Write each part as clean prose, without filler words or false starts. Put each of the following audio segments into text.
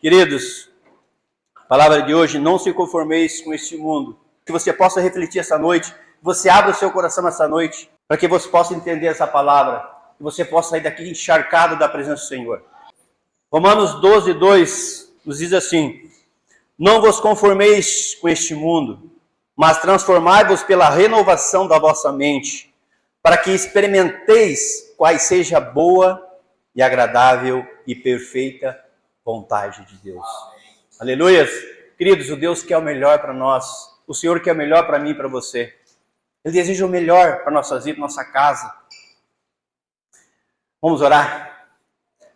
Queridos, a palavra de hoje, não se conformeis com este mundo. Que você possa refletir essa noite, que você abra o seu coração essa noite, para que você possa entender essa palavra, que você possa sair daqui encharcado da presença do Senhor. Romanos 12:2 nos diz assim: não vos conformeis com este mundo, mas transformai-vos pela renovação da vossa mente, para que experimenteis quais seja a boa e agradável e perfeita vontade de Deus. Aleluias! Queridos, o Deus quer o melhor para nós. O Senhor quer o melhor para mim e para você. Ele deseja o melhor para nossas vidas, nossa casa. Vamos orar?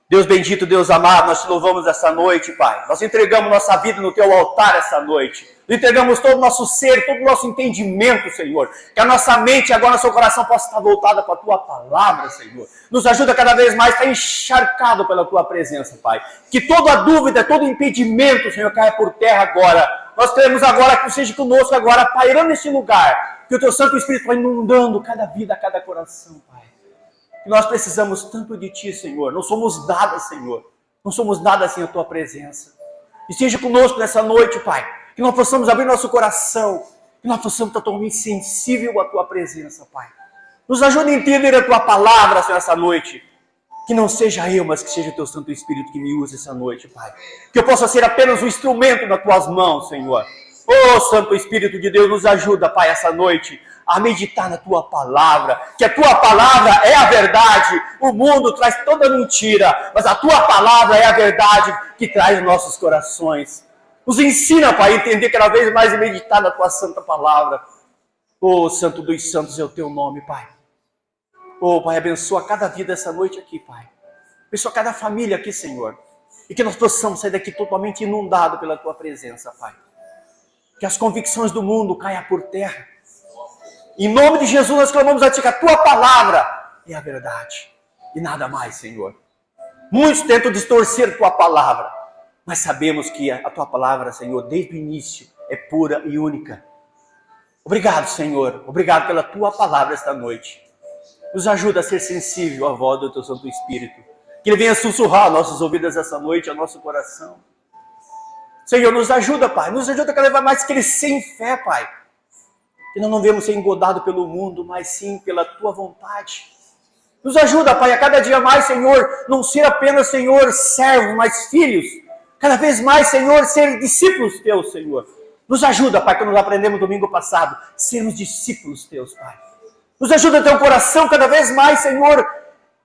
Deus bendito, Deus amado, nós te louvamos essa noite, Pai. Nós entregamos nossa vida no teu altar essa noite. Nós entregamos todo o nosso ser, todo o nosso entendimento, Senhor. Que a nossa mente, agora, nosso coração possa estar voltada para a tua palavra, Senhor. Nos ajuda cada vez mais a estar encharcado pela tua presença, Pai. Que toda dúvida, todo impedimento, Senhor, caia por terra agora. Nós queremos agora que tu seja conosco agora, pairando nesse lugar. Que o teu Santo Espírito vai inundando cada vida, cada coração, Pai. Que nós precisamos tanto de Ti, Senhor. Não somos nada, Senhor. Não somos nada sem a Tua presença. Esteja conosco nessa noite, Pai. Que nós possamos abrir nosso coração. Que nós possamos estar totalmente sensível à Tua presença, Pai. Nos ajude a entender a Tua palavra, Senhor, essa noite. Que não seja eu, mas que seja o Teu Santo Espírito que me use essa noite, Pai. Que eu possa ser apenas um instrumento nas Tuas mãos, Senhor. Ô, Santo Espírito de Deus, nos ajuda, Pai, essa noite a meditar na Tua palavra, que a Tua palavra é a verdade. O mundo traz toda mentira, mas a Tua palavra é a verdade que traz nossos corações. Nos ensina, Pai, a entender cada vez mais e meditar na Tua santa palavra. Oh, Santo dos Santos é o Teu nome, Pai. Oh, Pai, abençoa cada vida essa noite aqui, Pai. Abençoa cada família aqui, Senhor. E que nós possamos sair daqui totalmente inundados pela Tua presença, Pai. Que as convicções do mundo caiam por terra. Em nome de Jesus, nós clamamos a Ti, que a Tua palavra é a verdade. E nada mais, Senhor. Muitos tentam distorcer Tua palavra. Mas sabemos que a Tua palavra, Senhor, desde o início, é pura e única. Obrigado, Senhor. Obrigado pela Tua palavra esta noite. Nos ajuda a ser sensível à voz do Teu Santo Espírito. Que Ele venha sussurrar nossos ouvidos essa noite, ao nosso coração. Senhor, nos ajuda, Pai. Nos ajuda cada vez mais a crescer em fé, Pai. Que nós não devemos ser engodados pelo mundo, mas sim pela Tua vontade. Nos ajuda, Pai, a cada dia mais, Senhor, não ser apenas, Senhor, servos, mas filhos. Cada vez mais, Senhor, ser discípulos Teus, Senhor. Nos ajuda, Pai, que nós aprendemos domingo passado, sermos discípulos Teus, Pai. Nos ajuda a ter um coração cada vez mais, Senhor,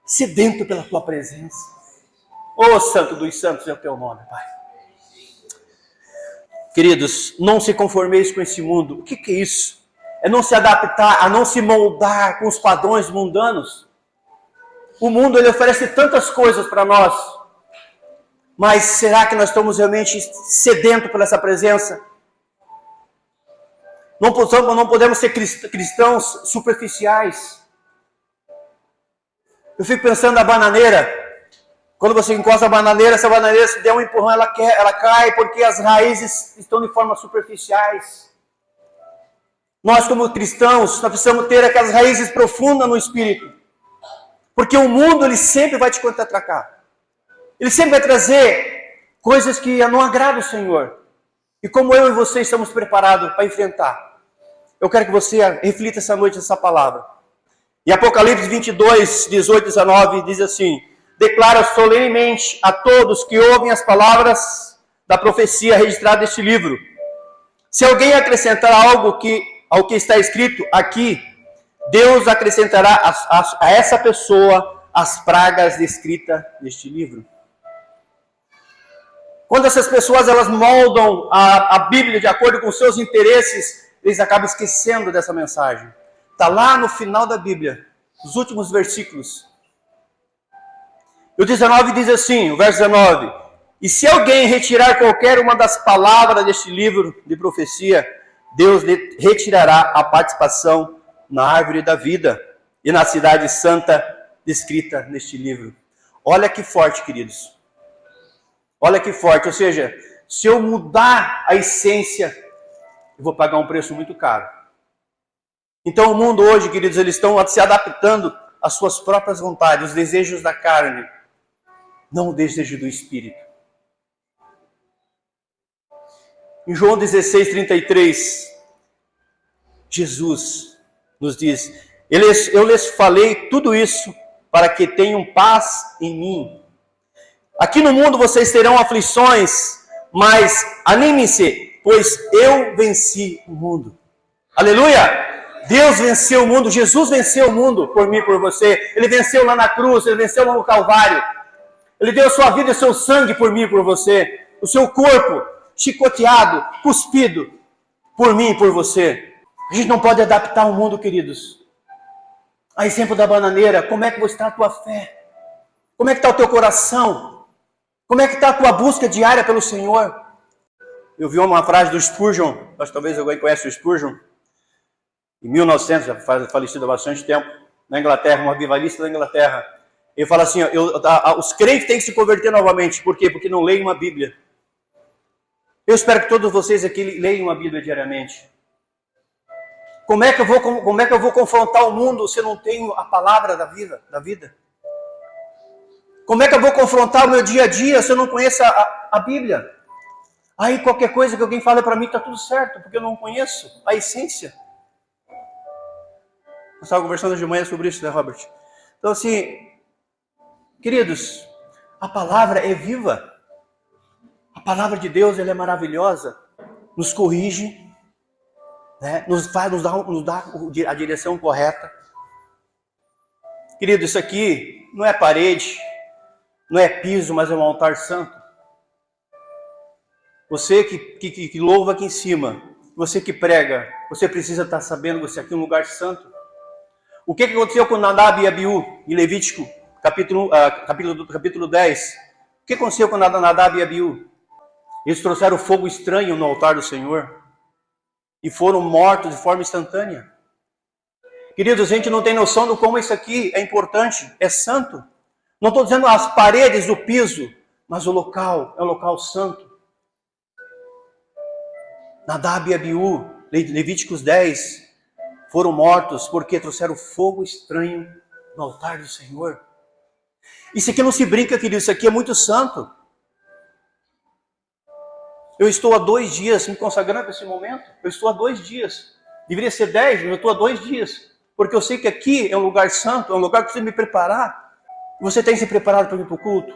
sedento pela Tua presença. Ô, Santo dos Santos é o Teu nome, Pai. Queridos, não se conformeis com esse mundo. O que é isso? É não se adaptar, a não se moldar com os padrões mundanos. O mundo, ele oferece tantas coisas para nós. Mas será que nós estamos realmente sedentos por essa presença? Não podemos ser cristãos superficiais. Eu fico pensando na bananeira. Quando você encosta a bananeira, essa bananeira, se der um empurrão, ela cai porque as raízes estão de forma superficiais. Nós, como cristãos, nós precisamos ter aquelas raízes profundas no Espírito. Porque o mundo, ele sempre vai te contra-atacar. Ele sempre vai trazer coisas que não agradam o Senhor. E como eu e você estamos preparados para enfrentar, eu quero que você reflita essa noite essa palavra. Em Apocalipse 22, 18 e 19, diz assim: declara solenemente a todos que ouvem as palavras da profecia registrada neste livro. Se alguém acrescentar algo ao que está escrito aqui, Deus acrescentará a essa pessoa as pragas descritas neste livro. Quando essas pessoas elas moldam a Bíblia de acordo com os seus interesses, eles acabam esquecendo dessa mensagem. Está lá no final da Bíblia, nos últimos versículos. O 19 diz assim, o verso 19: e se alguém retirar qualquer uma das palavras deste livro de profecia, Deus retirará a participação na árvore da vida e na cidade santa descrita neste livro. Olha que forte, queridos. Olha que forte. Ou seja, se eu mudar a essência, eu vou pagar um preço muito caro. Então o mundo hoje, queridos, eles estão se adaptando às suas próprias vontades, os desejos da carne, não o desejo do Espírito. Em João 16:33, Jesus nos diz: eu lhes falei tudo isso para que tenham paz em mim. Aqui no mundo vocês terão aflições, mas animem-se, pois eu venci o mundo. Aleluia! Deus venceu o mundo, Jesus venceu o mundo por mim e por você. Ele venceu lá na cruz, ele venceu lá no Calvário. Ele deu a sua vida e o seu sangue por mim e por você. O seu corpo chicoteado, cuspido por mim e por você. A gente não pode adaptar o mundo, queridos. A exemplo da bananeira, como é que está a tua fé? Como é que está o teu coração? Como é que está a tua busca diária pelo Senhor? Eu vi uma frase do Spurgeon, acho que talvez alguém conhece o Spurgeon, em 1900, já falecido há bastante tempo, na Inglaterra, um avivalista da Inglaterra. Ele fala assim, os crentes têm que se converter novamente. Por quê? Porque não leem uma Bíblia. Eu espero que todos vocês aqui leiam uma Bíblia diariamente. Como é que eu vou confrontar o mundo se eu não tenho a palavra da vida? Como é que eu vou confrontar o meu dia a dia se eu não conheço a Bíblia? Aí qualquer coisa que alguém fale para mim está tudo certo, porque eu não conheço a essência. Nós estávamos conversando de manhã sobre isso, né, Robert? Então, assim, queridos, a palavra é viva. A palavra de Deus, ela é maravilhosa. Nos corrige, né? nos dá a direção correta. Querido, isso aqui não é parede, não é piso, mas é um altar santo. Você que louva aqui em cima, você que prega, você precisa estar sabendo que você aqui é um lugar santo. O que aconteceu com Nadab e Abiú em Levítico, capítulo 10? O que aconteceu com Nadab e Abiú? Eles trouxeram fogo estranho no altar do Senhor e foram mortos de forma instantânea. Queridos, a gente não tem noção de como isso aqui é importante, é santo. Não estou dizendo as paredes do piso, mas o local é um local santo. Nadab e Abiú, Levíticos 10, foram mortos porque trouxeram fogo estranho no altar do Senhor. Isso aqui não se brinca, querido, isso aqui é muito santo. Eu estou há 2 dias me consagrando para esse momento. Eu estou há 2 dias. Deveria ser 10, mas eu estou há 2 dias. Porque eu sei que aqui é um lugar santo, é um lugar que precisa me preparar. Você tem se preparado para ir para o culto?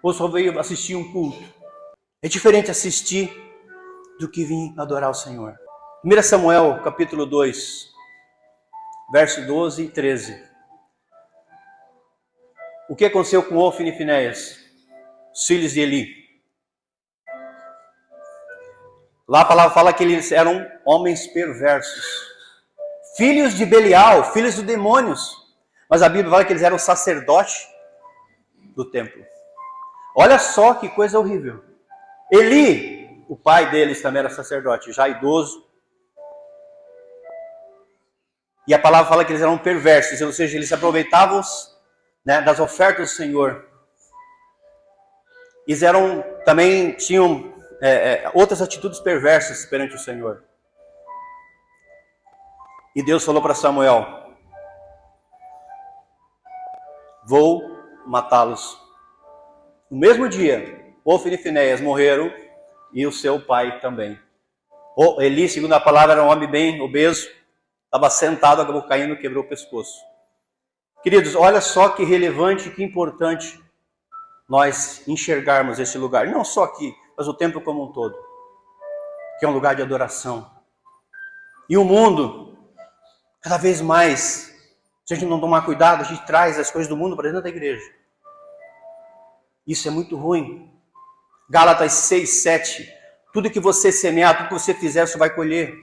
Ou só veio assistir um culto? É diferente assistir do que vir adorar o Senhor. 1 Samuel, capítulo 2, verso 12 e 13. O que aconteceu com Ofni e Finéias, os filhos de Eli? Lá a palavra fala que eles eram homens perversos, filhos de Belial, filhos de demônios. Mas a Bíblia fala que eles eram sacerdotes do templo. Olha só que coisa horrível. Eli, o pai deles também era sacerdote, já idoso. E a palavra fala que eles eram perversos, ou seja, eles se aproveitavam, né, das ofertas do Senhor. Eles tinham outras atitudes perversas perante o Senhor. E Deus falou para Samuel: vou matá-los. No mesmo dia, Ofni e Finéias morreram e o seu pai também. Eli, segundo a palavra, era um homem bem obeso, estava sentado, acabou caindo, quebrou o pescoço. Queridos, olha só que relevante, que importante nós enxergarmos esse lugar. Não só aqui, mas o templo como um todo. Que é um lugar de adoração. E o mundo, cada vez mais, se a gente não tomar cuidado, a gente traz as coisas do mundo para dentro da igreja. Isso é muito ruim. Gálatas 6, 7. Tudo que você semear, tudo que você fizer, você vai colher.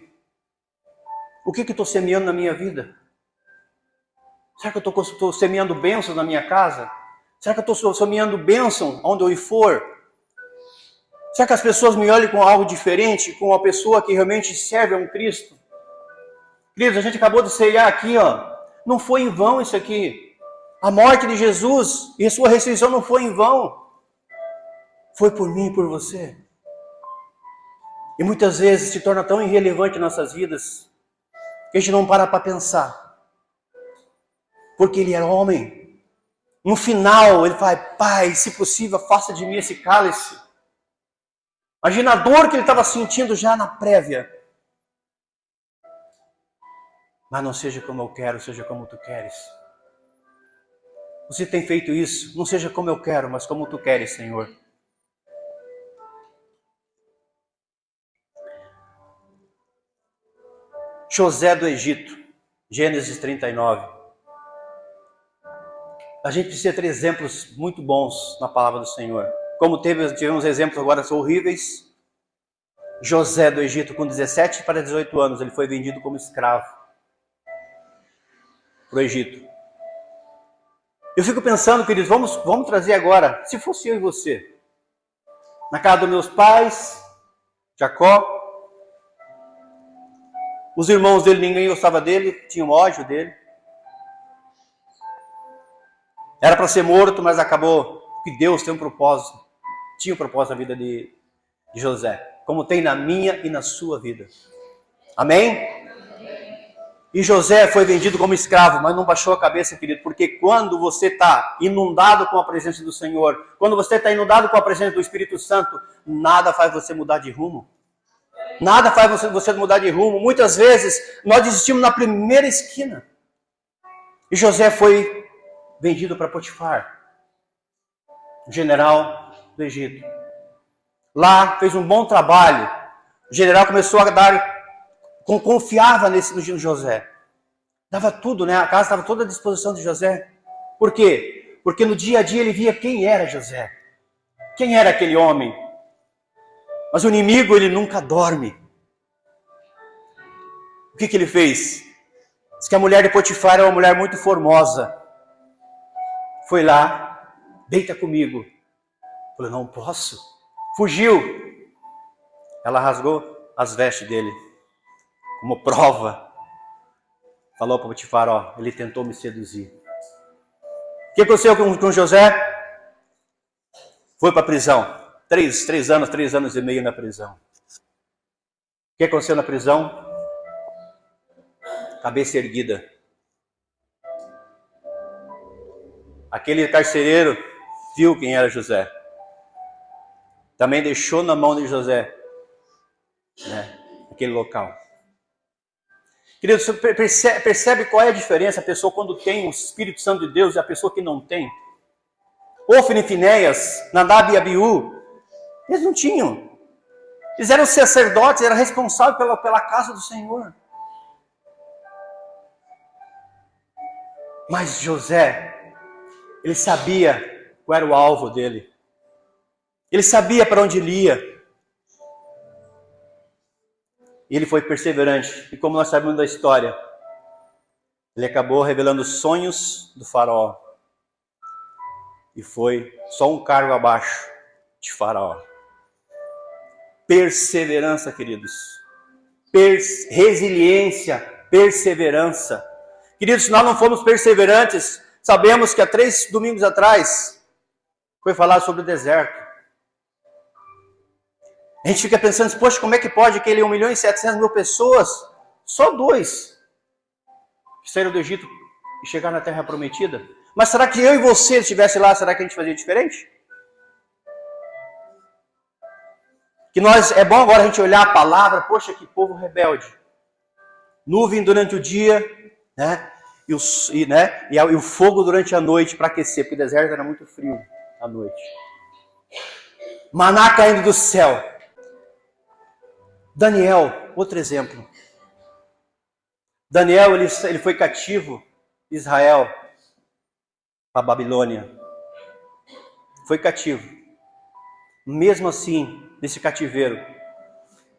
O que eu estou semeando na minha vida? Será que eu estou semeando bênçãos na minha casa? Será que eu estou semeando bênção onde eu for? Será que as pessoas me olham com algo diferente, com uma pessoa que realmente serve a um Cristo? Queridos, a gente acabou de ceiar aqui, ó. Não foi em vão isso aqui. A morte de Jesus e a sua ressurreição não foi em vão. Foi por mim e por você. E muitas vezes se torna tão irrelevante em nossas vidas que a gente não para pensar. Porque ele era homem. No final, ele fala: Pai, se possível, afasta de mim esse cálice. Imagina a dor que ele estava sentindo já na prévia. Mas não seja como eu quero, seja como tu queres. Você tem feito isso? Não seja como eu quero, mas como tu queres, Senhor. José do Egito, Gênesis 39. A gente precisa ter exemplos muito bons na palavra do Senhor. Como tivemos exemplos agora horríveis. José do Egito, com 17 para 18 anos, ele foi vendido como escravo para o Egito. Eu fico pensando, queridos, vamos trazer agora, se fosse eu e você, na casa dos meus pais, Jacó, os irmãos dele, ninguém gostava dele, tinham ódio dele. Era para ser morto, mas acabou que Deus tem um propósito. Tinha um propósito na vida de José, como tem na minha e na sua vida. Amém? E José foi vendido como escravo, mas não baixou a cabeça, querido, porque quando você está inundado com a presença do Senhor, quando você está inundado com a presença do Espírito Santo, nada faz você mudar de rumo. Nada faz você mudar de rumo. Muitas vezes nós desistimos na primeira esquina. E José foi vendido para Potifar, general do Egito. Lá fez um bom trabalho. O general começou a confiava no José. Dava tudo, né? A casa estava toda à disposição de José. Por quê? Porque no dia a dia ele via quem era José. Quem era aquele homem? Mas o inimigo, ele nunca dorme. O que ele fez? Diz que a mulher de Potifar era uma mulher muito formosa. Foi lá, deita comigo. Falou, não posso. Fugiu. Ela rasgou as vestes dele, como prova. Falou para Potifar, ó, ele tentou me seduzir. O que aconteceu com José? Foi para a prisão. 3 anos e meio na prisão. O que aconteceu na prisão? Cabeça erguida. Aquele carcereiro viu quem era José. Também deixou na mão de José, né, aquele local. Querido, você percebe qual é a diferença a pessoa quando tem o Espírito Santo de Deus e a pessoa que não tem? Ofni e Finéias, Nadab e Abiú, eles não tinham. Eles eram sacerdotes, eram responsáveis pela casa do Senhor. Mas José, ele sabia qual era o alvo dele. Ele sabia para onde ele ia. E ele foi perseverante. E como nós sabemos da história, ele acabou revelando os sonhos do faraó. E foi só um cargo abaixo de faraó. Perseverança, queridos. Resiliência, perseverança. Queridos, se nós não formos perseverantes, sabemos que há 3 domingos atrás foi falado sobre o deserto. A gente fica pensando, poxa, como é que pode aquele 1.700.000 pessoas, só 2, que saíram do Egito e chegaram na Terra Prometida? Mas será que eu e você estivesse lá, será que a gente fazia diferente? Que é bom agora a gente olhar a palavra, poxa, que povo rebelde. Nuvem durante o dia, né? E o fogo durante a noite para aquecer, porque o deserto era muito frio à noite. Maná caindo do céu. Daniel, outro exemplo. Daniel, ele foi cativo em Israel para a Babilônia. Foi cativo. Mesmo assim, nesse cativeiro,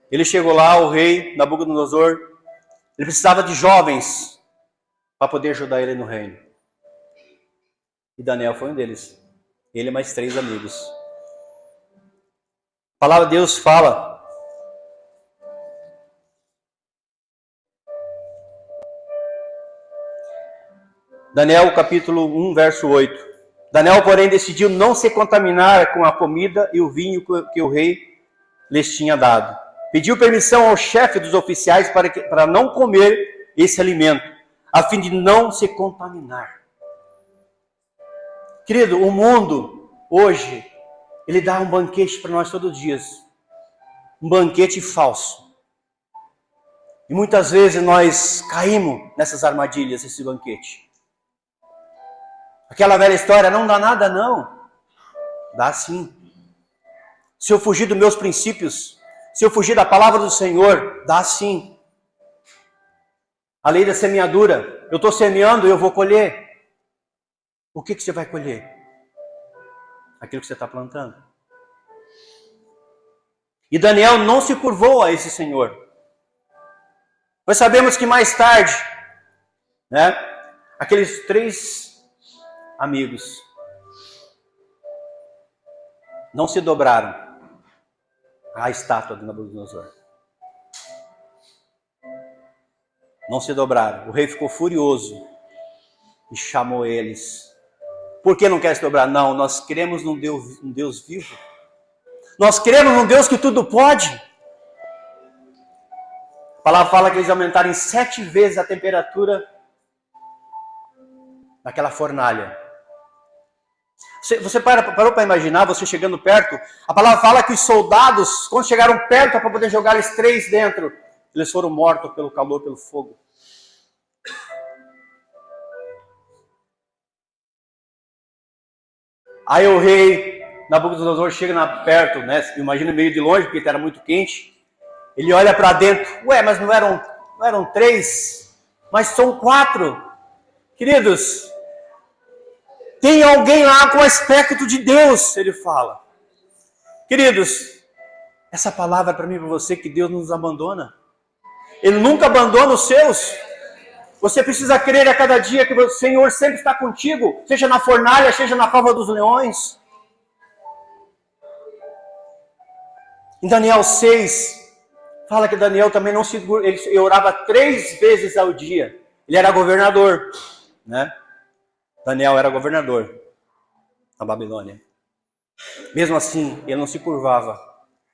ele chegou lá, o rei Nabucodonosor, ele precisava de jovens para poder ajudar ele no reino. E Daniel foi um deles. Ele e mais 3 amigos. A palavra de Deus fala. Daniel capítulo 1, verso 8. Daniel, porém, decidiu não se contaminar com a comida e o vinho que o rei lhes tinha dado. Pediu permissão ao chefe dos oficiais para não comer esse alimento, a fim de não se contaminar. Querido, o mundo, hoje, ele dá um banquete para nós todos os dias. um banquete falso. E muitas vezes nós caímos nessas armadilhas, esse banquete. Aquela velha história, não dá nada não. Dá sim. Se eu fugir dos meus princípios, se eu fugir da palavra do Senhor, dá sim. A lei da semeadura, eu estou semeando e eu vou colher. O que você vai colher? Aquilo que você está plantando. E Daniel não se curvou a esse Senhor. Nós sabemos que mais tarde, né, aqueles 3 amigos não se dobraram à estátua de Nabucodonosor. Não se dobraram. O rei ficou furioso e chamou eles. Por que não quer se dobrar? Não, nós cremos num Deus vivo. Nós cremos num Deus que tudo pode. A palavra fala que eles aumentaram em 7 vezes a temperatura daquela fornalha. Você parou para imaginar, você chegando perto? A palavra fala que os soldados, quando chegaram perto para poder jogar eles 3 dentro, eles foram mortos pelo calor, pelo fogo. Aí o rei Nabucodonosor chega perto, né? Imagina meio de longe, porque era muito quente. Ele olha para dentro. Ué, mas não eram 3, mas são 4. Queridos, tem alguém lá com o aspecto de Deus, ele fala. Queridos, essa palavra é para mim e para você, que Deus não nos abandona. Ele nunca abandona os seus. Você precisa crer a cada dia que o Senhor sempre está contigo, seja na fornalha, seja na cova dos leões. Em Daniel 6, fala que Daniel também não se... Ele orava 3 vezes ao dia. Ele era governador, né? Daniel era governador na Babilônia. Mesmo assim, ele não se curvava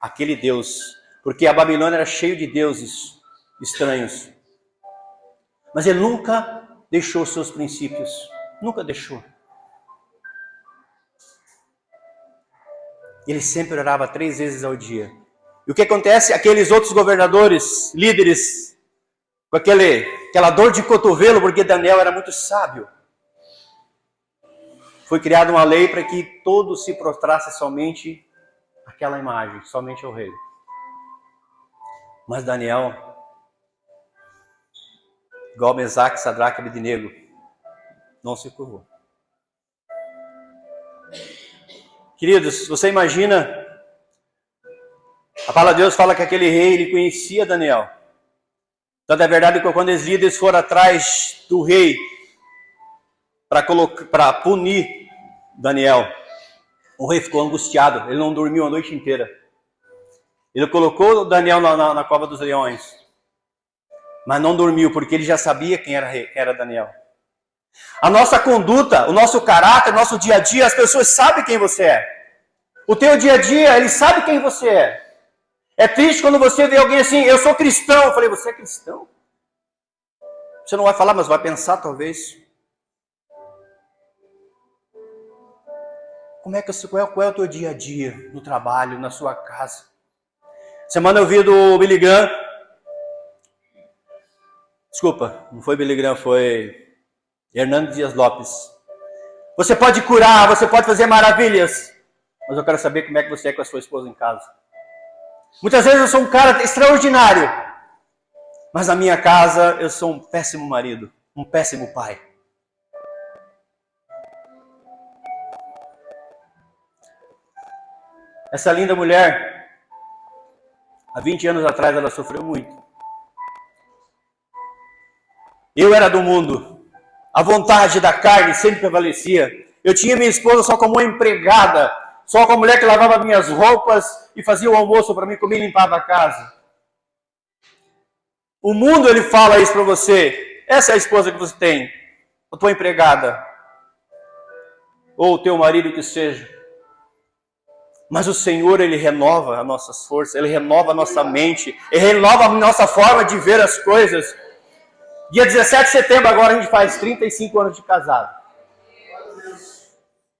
àquele Deus, porque a Babilônia era cheia de deuses estranhos. Mas ele nunca deixou seus princípios. Nunca deixou. Ele sempre orava 3 vezes ao dia. E o que acontece? Aqueles outros governadores, líderes, com aquela dor de cotovelo, porque Daniel era muito sábio. Foi criada uma lei para que todos se prostrassem somente àquela imagem, somente ao rei. Mas Daniel, igual Mesaque, Sadraque e Abednego, não se curvou. Queridos, você imagina, a palavra de Deus fala que aquele rei, ele conhecia Daniel. Então é verdade que quando os líderes foram atrás do rei para punir Daniel, o rei ficou angustiado, ele não dormiu a noite inteira. Ele colocou Daniel na cova dos leões, mas não dormiu, porque ele já sabia quem era Daniel. A nossa conduta, o nosso caráter, o nosso dia a dia, as pessoas sabem quem você é. O teu dia a dia, eles sabem quem você é. É triste quando você vê alguém assim, eu sou cristão. Eu falei, você é cristão? Você não vai falar, mas vai pensar talvez. Qual é o teu dia a dia, no trabalho, na sua casa? Semana eu vi do Billy Graham. Desculpa, não foi Billy Graham, foi Hernando Dias Lopes. Você pode curar, você pode fazer maravilhas, mas eu quero saber como é que você é com a sua esposa em casa. Muitas vezes eu sou um cara extraordinário, mas na minha casa eu sou um péssimo marido, um péssimo pai. Essa linda mulher, há 20 anos atrás, ela sofreu muito. Eu era do mundo. A vontade da carne sempre prevalecia. Eu tinha minha esposa só como uma empregada, só como a mulher que lavava minhas roupas e fazia o almoço para mim, comer e limpava a casa. O mundo, ele fala isso para você. Essa é a esposa que você tem, a tua empregada, ou o teu marido que seja. Mas o Senhor, ele renova as nossas forças, ele renova a nossa mente, ele renova a nossa forma de ver as coisas. Dia 17 de setembro, agora a gente faz 35 anos de casado.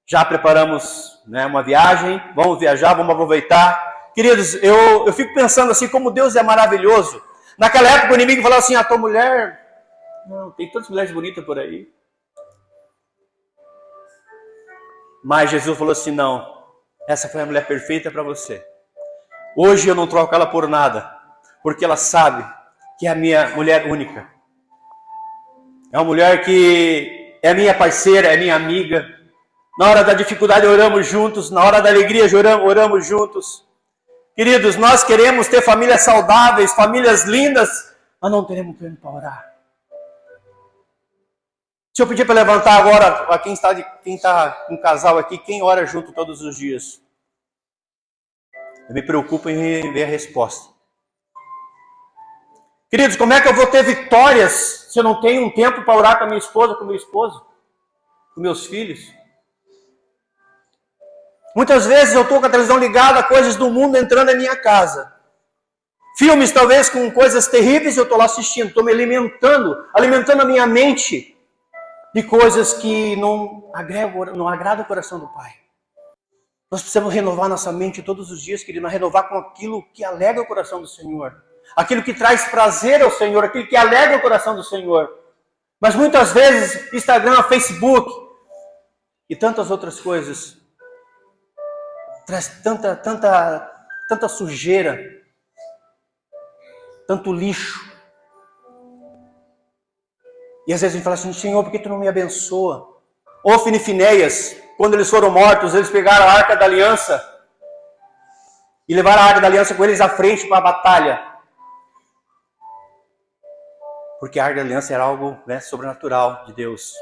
Já preparamos, né, uma viagem, vamos viajar, vamos aproveitar. Queridos, eu fico pensando assim, como Deus é maravilhoso. Naquela época o inimigo falava assim, a tua mulher... Não, tem tantas mulheres bonitas por aí. Mas Jesus falou assim, não, essa foi a mulher perfeita para você. Hoje eu não troco ela por nada, porque ela sabe que é a minha mulher única. É uma mulher que é minha parceira, é minha amiga. Na hora da dificuldade oramos juntos, na hora da alegria oramos juntos. Queridos, nós queremos ter famílias saudáveis, famílias lindas, mas não teremos tempo para orar. Se eu pedir para levantar agora, a quem está com um casal aqui, quem ora junto todos os dias? Eu me preocupo em ver a resposta. Queridos, como é que eu vou ter vitórias se eu não tenho um tempo para orar com a minha esposa, com o meu esposo, com meus filhos? Muitas vezes eu estou com a televisão ligada, coisas do mundo entrando em minha casa. Filmes talvez com coisas terríveis, eu estou lá assistindo, estou me alimentando a minha mente de coisas que não agradam o coração do Pai. Nós precisamos renovar nossa mente todos os dias, querido, renovar com aquilo que alegra o coração do Senhor. Aquilo que traz prazer ao Senhor, aquilo que alegra o coração do Senhor. Mas muitas vezes, Instagram, Facebook e tantas outras coisas traz tanta sujeira, tanto lixo. E às vezes a gente fala assim, Senhor, por que tu não me abençoa? Ofni e Finéias, quando eles foram mortos, eles pegaram a Arca da Aliança e levaram a Arca da Aliança com eles à frente para a batalha. Porque a Arca da Aliança era algo, né, sobrenatural de Deus.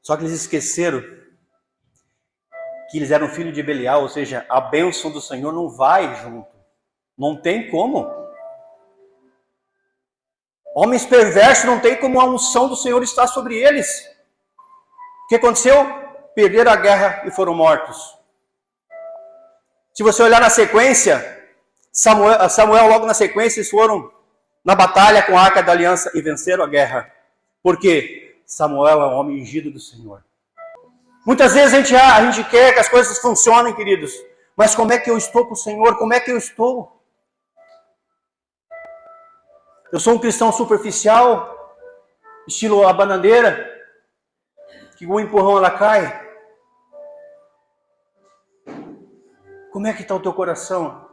Só que eles esqueceram que eles eram filhos de Belial, ou seja, a bênção do Senhor não vai junto. Não tem como. Homens perversos não tem como a unção do Senhor estar sobre eles. O que aconteceu? Perderam a guerra e foram mortos. Se você olhar na sequência, Samuel logo na sequência, eles foram na batalha com a Arca da Aliança e venceram a guerra. Por quê? Samuel é um homem ungido do Senhor. Muitas vezes a gente quer que as coisas funcionem, queridos. Mas como é que eu estou com o Senhor? Como é que eu estou? Eu sou um cristão superficial, estilo a bananeira, que com um empurrão ela cai. Como é que está o teu coração?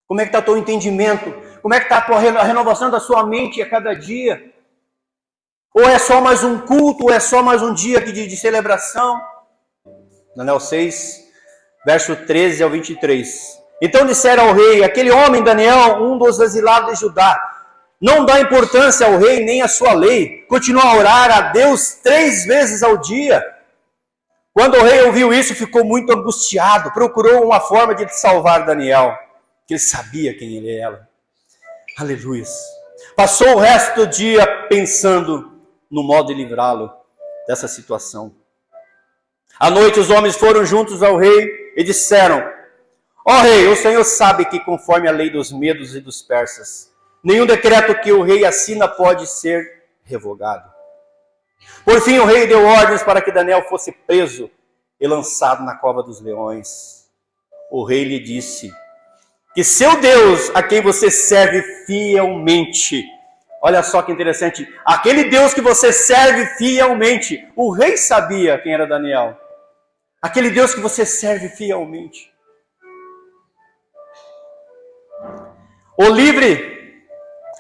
Como é que está o teu entendimento? Como é que está a renovação da sua mente a cada dia? Ou é só mais um culto, ou é só mais um dia de celebração? Daniel 6, verso 13 ao 23. Então disseram ao rei, aquele homem, Daniel, um dos exilados de Judá, não dá importância ao rei nem à sua lei, continua a orar a Deus 3 vezes ao dia. Quando o rei ouviu isso, ficou muito angustiado, procurou uma forma de salvar Daniel, que ele sabia quem ele era. Aleluia. Passou o resto do dia pensando no modo de livrá-lo dessa situação. À noite os homens foram juntos ao rei e disseram, ó rei, o Senhor sabe que conforme a lei dos medos e dos persas, nenhum decreto que o rei assina pode ser revogado. Por fim o rei deu ordens para que Daniel fosse preso e lançado na cova dos leões. O rei lhe disse que seu Deus, a quem você serve fielmente, olha só que interessante, aquele Deus que você serve fielmente, o rei sabia quem era Daniel. Aquele Deus que você serve fielmente. O livre,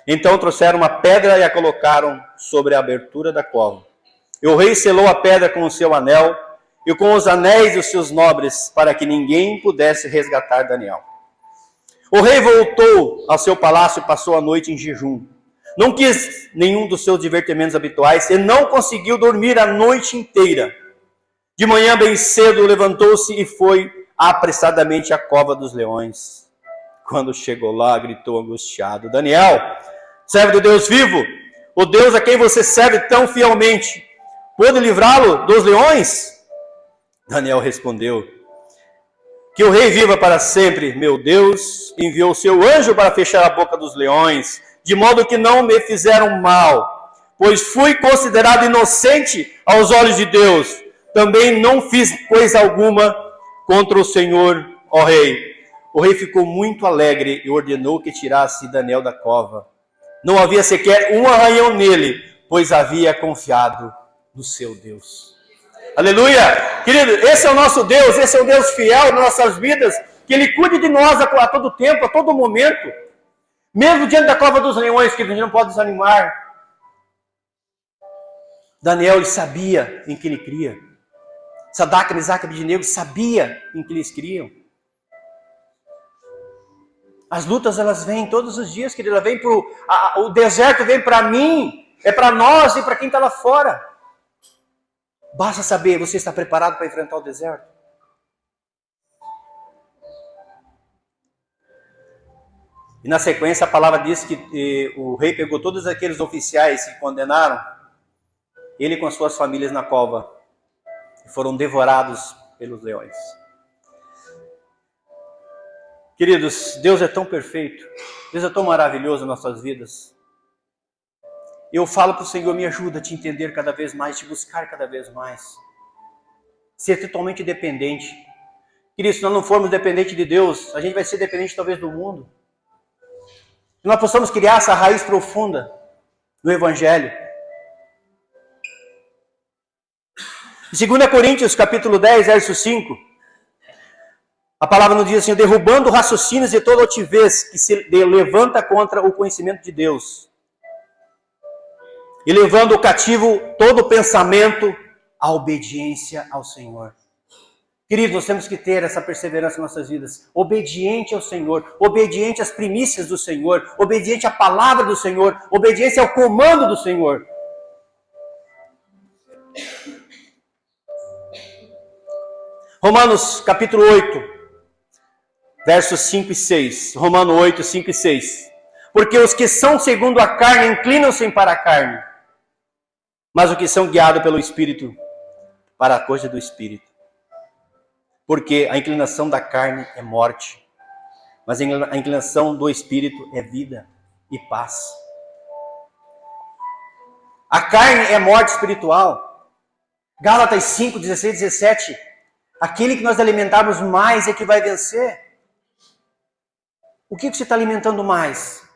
então trouxeram uma pedra e a colocaram sobre a abertura da cova. E o rei selou a pedra com o seu anel e com os anéis dos seus nobres, para que ninguém pudesse resgatar Daniel. O rei voltou ao seu palácio e passou a noite em jejum. Não quis nenhum dos seus divertimentos habituais e não conseguiu dormir a noite inteira. De manhã bem cedo levantou-se e foi apressadamente à cova dos leões. Quando chegou lá, gritou angustiado, Daniel, servo do Deus vivo, o Deus a quem você serve tão fielmente, pôde livrá-lo dos leões? Daniel respondeu, que o rei viva para sempre, meu Deus enviou seu anjo para fechar a boca dos leões, de modo que não me fizeram mal, pois fui considerado inocente aos olhos de Deus. Também não fiz coisa alguma contra o Senhor, ó rei. O rei ficou muito alegre e ordenou que tirasse Daniel da cova. Não havia sequer um arranhão nele, pois havia confiado no seu Deus. Aleluia! Querido, esse é o nosso Deus, esse é o Deus fiel nas nossas vidas, que Ele cuide de nós a todo tempo, a todo momento. Mesmo diante da cova dos leões, que a gente não pode desanimar. Daniel, ele sabia em que ele cria. Sadraque, Mesaque e Abednego sabia em que eles criam. As lutas, elas vêm todos os dias, querido. O deserto vem para mim, é para nós e para quem está lá fora. Basta saber, você está preparado para enfrentar o deserto? E na sequência a palavra diz que o rei pegou todos aqueles oficiais que condenaram, ele com as suas famílias na cova, e foram devorados pelos leões. Queridos, Deus é tão perfeito, Deus é tão maravilhoso nas nossas vidas. Eu falo para o Senhor, me ajuda a te entender cada vez mais, te buscar cada vez mais. Ser totalmente dependente. Queridos, se nós não formos dependentes de Deus, a gente vai ser dependente talvez do mundo. Que nós possamos criar essa raiz profunda no Evangelho. Em 2 Coríntios, capítulo 10, verso 5, a palavra nos diz assim: derrubando raciocínios e toda altivez que se levanta contra o conhecimento de Deus, e levando o cativo todo pensamento à obediência ao Senhor. Queridos, nós temos que ter essa perseverança em nossas vidas, obediente ao Senhor, obediente às primícias do Senhor, obediente à palavra do Senhor, obediência ao comando do Senhor. Romanos capítulo 8, versos 5 e 6. Romanos 8, 5 e 6. Porque os que são segundo a carne inclinam-se para a carne, mas os que são guiados pelo Espírito, para a coisa do Espírito. Porque a inclinação da carne é morte, mas a inclinação do Espírito é vida e paz. A carne é morte espiritual. Gálatas 5, 16, 17. Aquele que nós alimentarmos mais é que vai vencer. O que você está alimentando mais?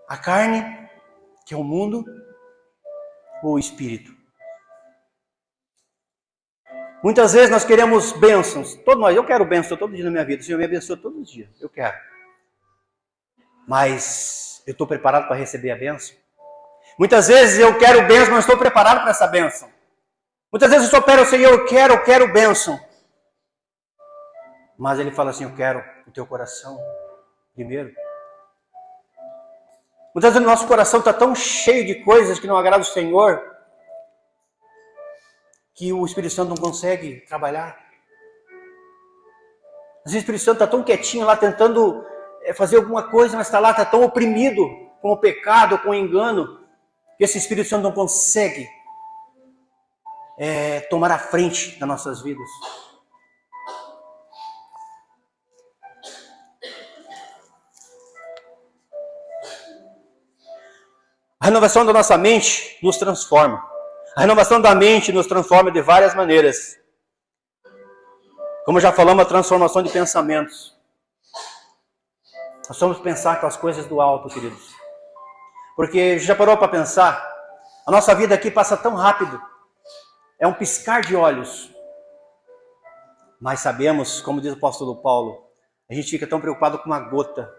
A carne, que é o mundo, ou o Espírito? Muitas vezes nós queremos bênçãos. Eu quero bênção todo dia na minha vida. O Senhor me abençoa todos os dias. Eu quero. Mas eu estou preparado para receber a bênção? Muitas vezes eu quero bênção, mas não estou preparado para essa bênção. Muitas vezes eu só quero, Senhor, eu quero bênção. Mas Ele fala assim, eu quero o teu coração primeiro. Muitas vezes o nosso coração está tão cheio de coisas que não agradam o Senhor, que o Espírito Santo não consegue trabalhar. Às vezes o Espírito Santo está tão quietinho lá, tentando fazer alguma coisa, mas está lá, está tão oprimido com o pecado, com o engano, que esse Espírito Santo não consegue tomar a frente das nossas vidas. A renovação da nossa mente nos transforma. A renovação da mente nos transforma de várias maneiras. Como já falamos, a transformação de pensamentos. Nós vamos pensar com as coisas do alto, queridos. Porque já parou para pensar? A nossa vida aqui passa tão rápido. É um piscar de olhos. Mas sabemos, como diz o apóstolo Paulo, a gente fica tão preocupado com uma gota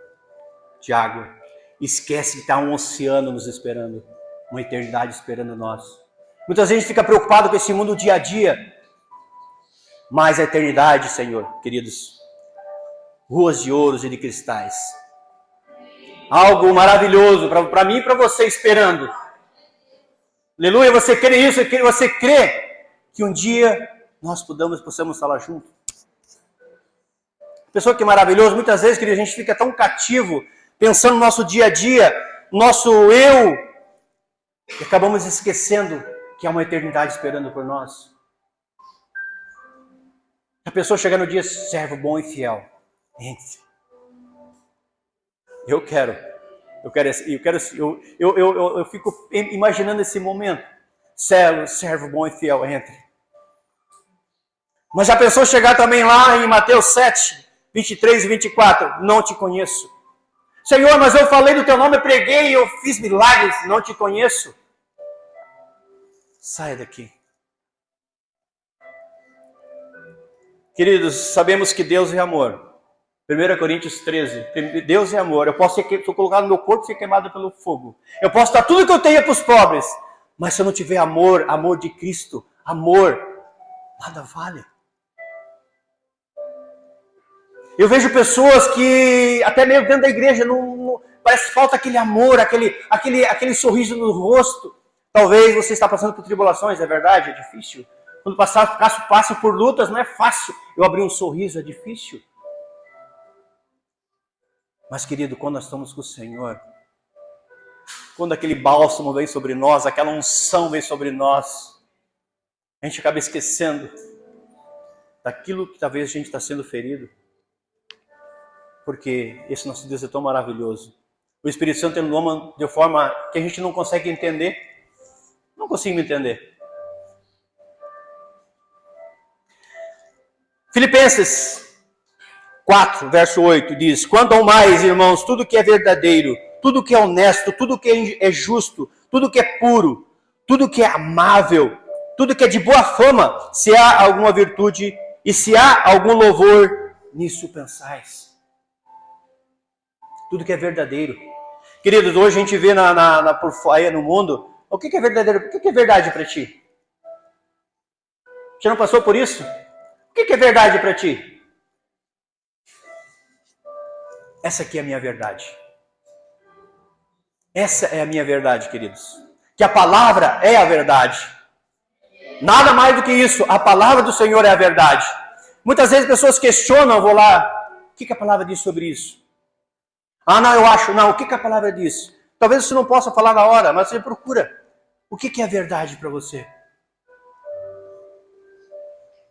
de água. Esquece que está um oceano nos esperando. Uma eternidade esperando nós. Muitas vezes a gente fica preocupado com esse mundo dia a dia. Mas a eternidade, Senhor, queridos, ruas de ouros e de cristais. Algo maravilhoso para mim e para você esperando. Aleluia, você crê isso? Você crê que um dia nós possamos estar lá juntos? Pessoa que é maravilhoso, muitas vezes, querido, a gente fica tão cativo, pensando no nosso dia a dia, nosso eu, e acabamos esquecendo que há uma eternidade esperando por nós. A pessoa chega no dia, servo bom e fiel. Entre. Eu fico imaginando esse momento. Servo bom e fiel, entre. Mas já pensou chegar também lá em Mateus 7, 23 e 24? Não te conheço. Senhor, mas eu falei do teu nome, eu preguei, eu fiz milagres, não te conheço. Saia daqui. Queridos, sabemos que Deus é amor. 1 Coríntios 13, Deus é amor. Eu posso ser colocado no meu corpo e ser queimado pelo fogo. Eu posso dar tudo que eu tenho para os pobres. Mas se eu não tiver amor, amor de Cristo, amor, nada vale. Eu vejo pessoas que, até mesmo dentro da igreja, parece que falta aquele amor, aquele sorriso no rosto. Talvez você está passando por tribulações, é verdade, é difícil. Quando passo por lutas, não é fácil. Eu abrir um sorriso, é difícil. Mas, querido, quando nós estamos com o Senhor, quando aquele bálsamo vem sobre nós, aquela unção vem sobre nós, a gente acaba esquecendo daquilo que talvez a gente está sendo ferido. Porque esse nosso Deus é tão maravilhoso. O Espírito Santo ele nos ama de forma que a gente não consegue entender. Não consigo entender. Filipenses 4, verso 8 diz: quanto ao mais, irmãos, tudo que é verdadeiro, tudo que é honesto, tudo que é justo, tudo que é puro, tudo que é amável, tudo que é de boa fama, se há alguma virtude e se há algum louvor, nisso pensais. Tudo que é verdadeiro. Queridos, hoje a gente vê por aí no mundo, o que é verdadeiro? O que é verdade para ti? Você não passou por isso? O que é verdade para ti? Essa aqui é a minha verdade. Essa é a minha verdade, queridos. Que a palavra é a verdade. Nada mais do que isso. A palavra do Senhor é a verdade. Muitas vezes pessoas questionam, eu vou lá, o que a palavra diz sobre isso? Ah, não, eu acho, não, o que a palavra diz? Talvez você não possa falar na hora, mas você procura. O que é verdade para você?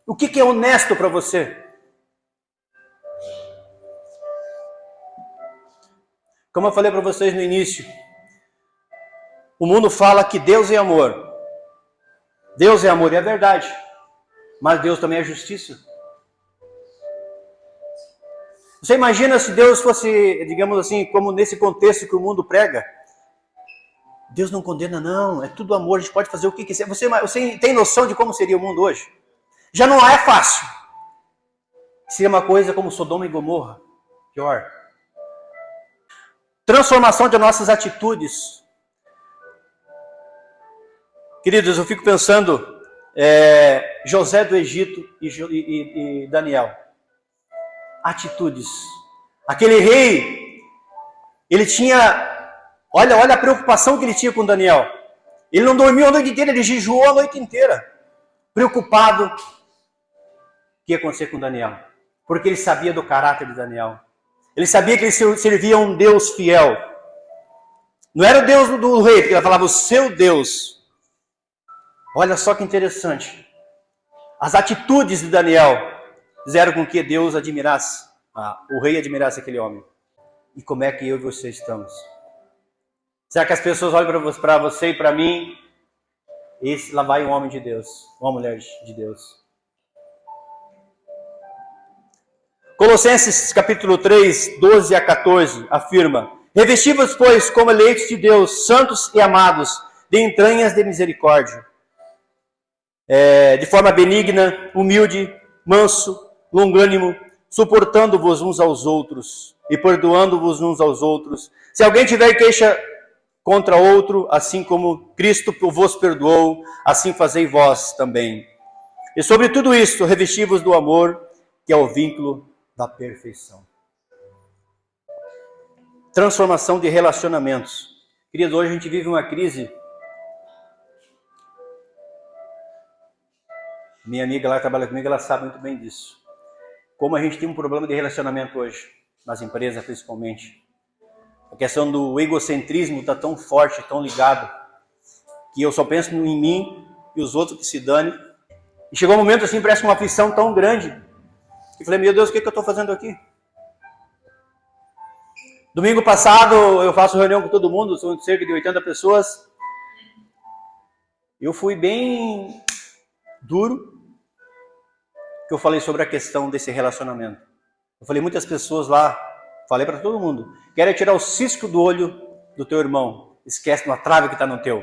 O que é honesto para você? Como eu falei para vocês no início, o mundo fala que Deus é amor. Deus é amor e é verdade. Mas Deus também é justiça. Você imagina se Deus fosse, digamos assim, como nesse contexto que o mundo prega? Deus não condena, não. É tudo amor, a gente pode fazer o que quiser. Você tem noção de como seria o mundo hoje? Já não é fácil. Seria uma coisa como Sodoma e Gomorra. Pior. Transformação de nossas atitudes. Queridos, eu fico pensando, José do Egito e Daniel. Atitudes. Aquele rei, ele tinha, olha a preocupação que ele tinha com Daniel. Ele não dormiu a noite inteira, ele jejuou a noite inteira. Preocupado o que ia acontecer com Daniel. Porque ele sabia do caráter de Daniel. Ele sabia que ele servia a um Deus fiel. Não era o Deus do rei, porque ele falava o seu Deus. Olha só que interessante. As atitudes de Daniel fizeram com que Deus admirasse, o rei admirasse aquele homem. E como é que eu e você estamos? Será que as pessoas olham para você e para mim? Esse lá vai um homem de Deus, uma mulher de Deus. Colossenses capítulo 3, 12 a 14, afirma: revesti-vos, pois, como eleitos de Deus, santos e amados, de entranhas de misericórdia, de forma benigna, humilde, manso, longânimo, suportando-vos uns aos outros e perdoando-vos uns aos outros. Se alguém tiver queixa contra outro, assim como Cristo vos perdoou, assim fazei vós também. E sobre tudo isto, revesti-vos do amor, que é o vínculo da perfeição. Transformação de relacionamentos. Querido, hoje a gente vive uma crise. Minha amiga lá que trabalha comigo, ela sabe muito bem disso. Como a gente tem um problema de relacionamento hoje, nas empresas principalmente. A questão do egocentrismo está tão forte, tão ligado, que eu só penso em mim e os outros que se dane. E chegou um momento assim, parece uma aflição tão grande, que eu falei, meu Deus, o que eu estou fazendo aqui? Domingo passado, eu faço reunião com todo mundo, são cerca de 80 pessoas. Eu fui bem duro. que eu falei sobre a questão desse relacionamento. Eu falei, muitas pessoas lá, falei para todo mundo, querem tirar o cisco do olho do teu irmão, esquece uma trave que está no teu.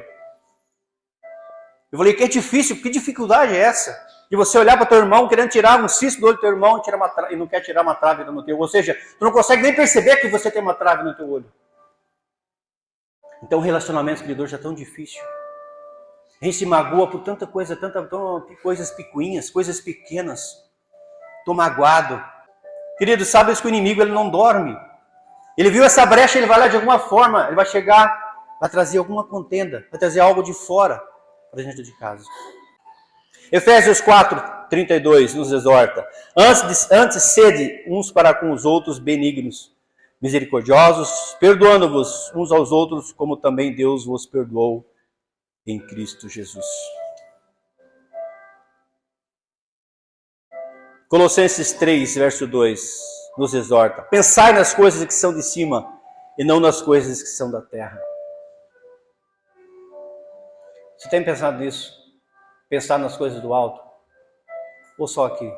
Eu falei, que é difícil, que dificuldade é essa? De você olhar para teu irmão querendo tirar um cisco do olho do teu irmão e não quer tirar uma trave no teu. Ou seja, tu não consegue nem perceber que você tem uma trave no teu olho. Então o relacionamento com Deus já é tão difícil. A gente se magoa por tanta coisa, coisas picuinhas, coisas pequenas. Estou magoado. Querido, sabe que o inimigo ele não dorme. Ele viu essa brecha, ele vai lá de alguma forma, ele vai chegar, vai trazer alguma contenda, vai trazer algo de fora para dentro de casa. Efésios 4:32 nos exorta. Antes sede uns para com os outros benignos, misericordiosos, perdoando-vos uns aos outros, como também Deus vos perdoou em Cristo Jesus. Colossenses 3, verso 2, nos exorta. Pensai nas coisas que são de cima e não nas coisas que são da terra. Você tem pensado nisso? Pensar nas coisas do alto? Ou só aqui?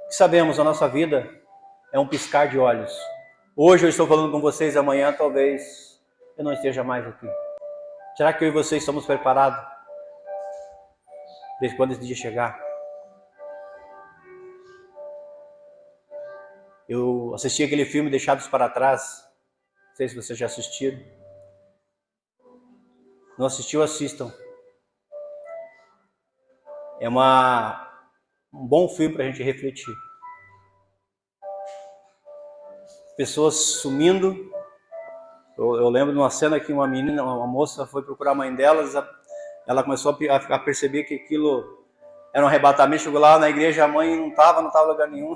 Sabemos, a nossa vida é um piscar de olhos. Hoje eu estou falando com vocês, amanhã talvez eu não esteja mais aqui. Será que eu e vocês estamos preparados para quando esse dia chegar? Eu assisti aquele filme Deixados para Trás. Não sei se vocês já assistiram. Não assistiu, assistam. É um bom filme para a gente refletir. Pessoas sumindo. Eu lembro de uma cena que uma moça foi procurar a mãe delas. Ela começou a perceber que aquilo era um arrebatamento. Chegou lá na igreja, a mãe não estava em lugar nenhum.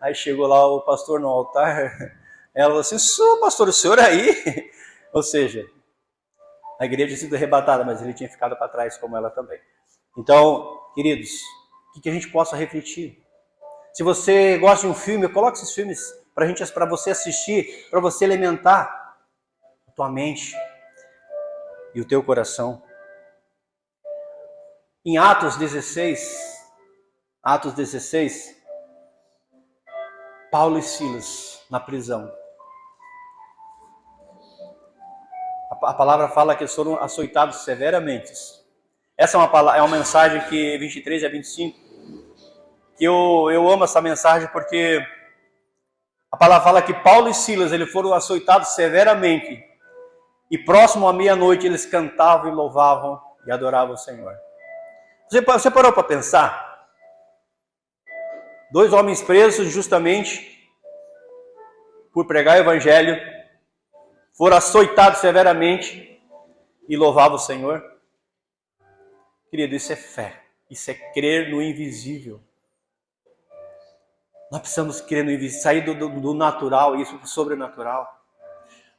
Aí chegou lá o pastor no altar. Ela falou assim, pastor, o senhor aí? Ou seja, a igreja tinha sido arrebatada, mas ele tinha ficado para trás, como ela também. Então, queridos, que a gente possa refletir. Se você gosta de um filme, coloque esses filmes para você assistir, para você alimentar a tua mente e o teu coração. Em Atos 16, Paulo e Silas na prisão. A palavra fala que eles foram açoitados severamente. Essa é uma mensagem que 23 a 25, que eu amo essa mensagem porque a palavra fala que Paulo e Silas eles foram açoitados severamente e próximo à meia-noite eles cantavam e louvavam e adoravam o Senhor. Você parou para pensar? 2 homens presos justamente por pregar o evangelho foram açoitados severamente e louvavam o Senhor. Querido, isso é fé. Isso é crer no invisível. Nós precisamos crer no invisível, sair do natural e isso para o sobrenatural.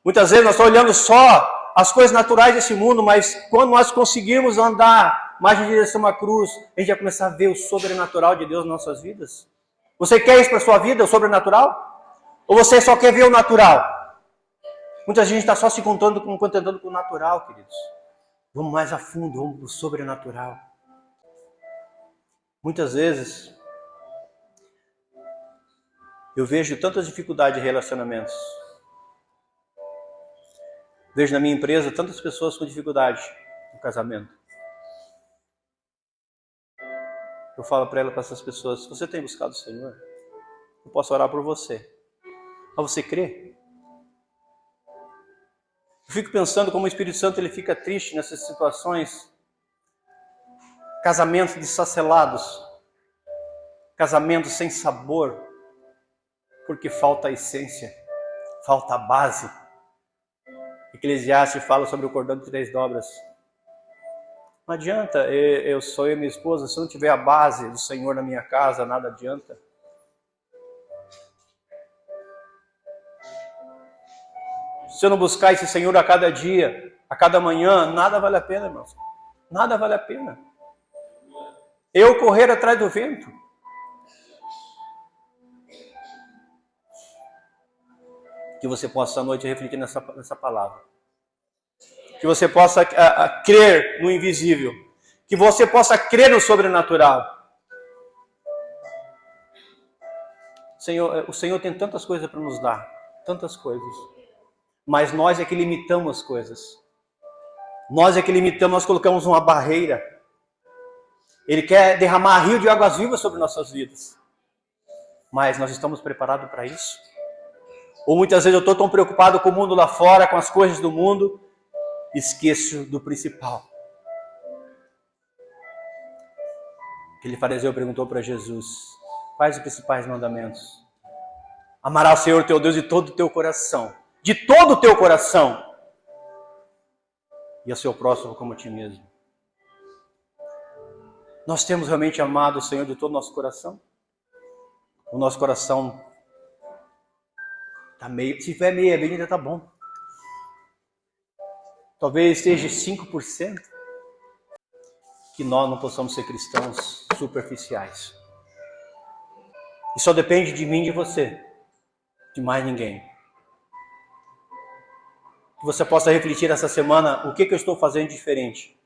Muitas vezes nós estamos olhando só as coisas naturais desse mundo, mas quando nós conseguirmos andar mais em direção à cruz, a gente vai começar a ver o sobrenatural de Deus nas nossas vidas. Você quer isso para a sua vida, o sobrenatural? Ou você só quer ver o natural? Muita gente está só se contentando com o natural, queridos. Vamos mais a fundo, vamos para o sobrenatural. Muitas vezes, eu vejo tantas dificuldades de relacionamentos. Vejo na minha empresa tantas pessoas com dificuldade no casamento. Eu falo para essas pessoas, você tem buscado o Senhor? Eu posso orar por você. Mas você crê? Eu fico pensando como o Espírito Santo ele fica triste nessas situações. Casamentos desfacelados. Casamentos sem sabor. Porque falta a essência. Falta a base. Eclesiastes fala sobre o cordão de 3 dobras. Não adianta eu sou eu e minha esposa, se não tiver a base do Senhor na minha casa, nada adianta. Se eu não buscar esse Senhor a cada dia, a cada manhã, nada vale a pena, irmãos. Nada vale a pena. Eu correr atrás do vento. Que você possa essa noite refletir nessa palavra. Que você possa crer no invisível. Que você possa crer no sobrenatural. O Senhor tem tantas coisas para nos dar, tantas coisas. Mas nós é que limitamos as coisas. Nós é que limitamos, nós colocamos uma barreira. Ele quer derramar rio de águas vivas sobre nossas vidas. Mas nós estamos preparados para isso? Ou muitas vezes eu estou tão preocupado com o mundo lá fora, com as coisas do mundo, esqueço do principal. Aquele fariseu perguntou para Jesus: quais os principais mandamentos? Amarás o Senhor teu Deus de todo o teu coração. De todo o teu coração. E ao seu próximo como a ti mesmo. Nós temos realmente amado o Senhor de todo o nosso coração? O nosso coração está meio... Se tiver meio, ainda está bom. Talvez esteja 5%. Que nós não possamos ser cristãos superficiais. E só depende de mim e de você. De mais ninguém. Que você possa refletir essa semana o que eu estou fazendo diferente.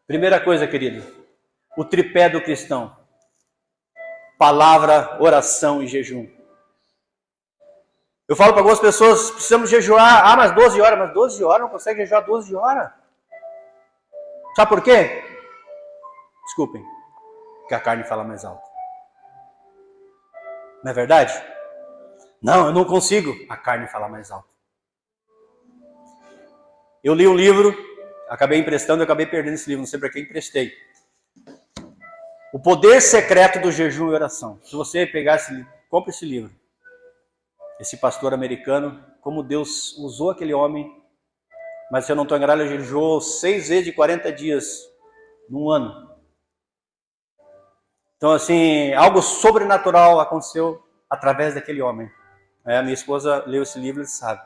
Primeira coisa, querido, o tripé do cristão: palavra, oração e jejum. Eu falo para algumas pessoas: precisamos jejuar, mas 12 horas, mas 12 horas, não consegue jejuar 12 horas. Sabe por quê? Desculpem, que a carne fala mais alto. Não é verdade? Não, eu não consigo. A carne fala mais alto. Eu li um livro, acabei emprestando e acabei perdendo esse livro, não sei para quem emprestei. O Poder Secreto do Jejum e Oração. Se você pegar esse livro, compre esse livro. Esse pastor americano, como Deus usou aquele homem, mas se eu não estou enganado, ele jejuou 6 vezes de 40 dias num ano. Então, assim, algo sobrenatural aconteceu através daquele homem. Minha esposa leu esse livro e sabe.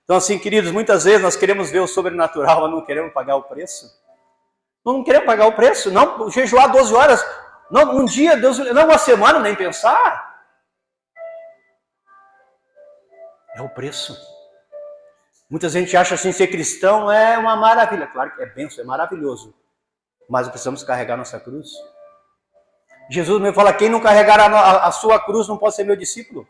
Então, assim, queridos, muitas vezes nós queremos ver o sobrenatural, mas não queremos pagar o preço. Não queremos pagar o preço, não jejuar 12 horas, não um dia, Deus, não uma semana, nem pensar. É o preço. Muita gente acha assim, ser cristão é uma maravilha. Claro que é bênção, é maravilhoso. Mas precisamos carregar nossa cruz. Jesus me fala: quem não carregar a sua cruz não pode ser meu discípulo.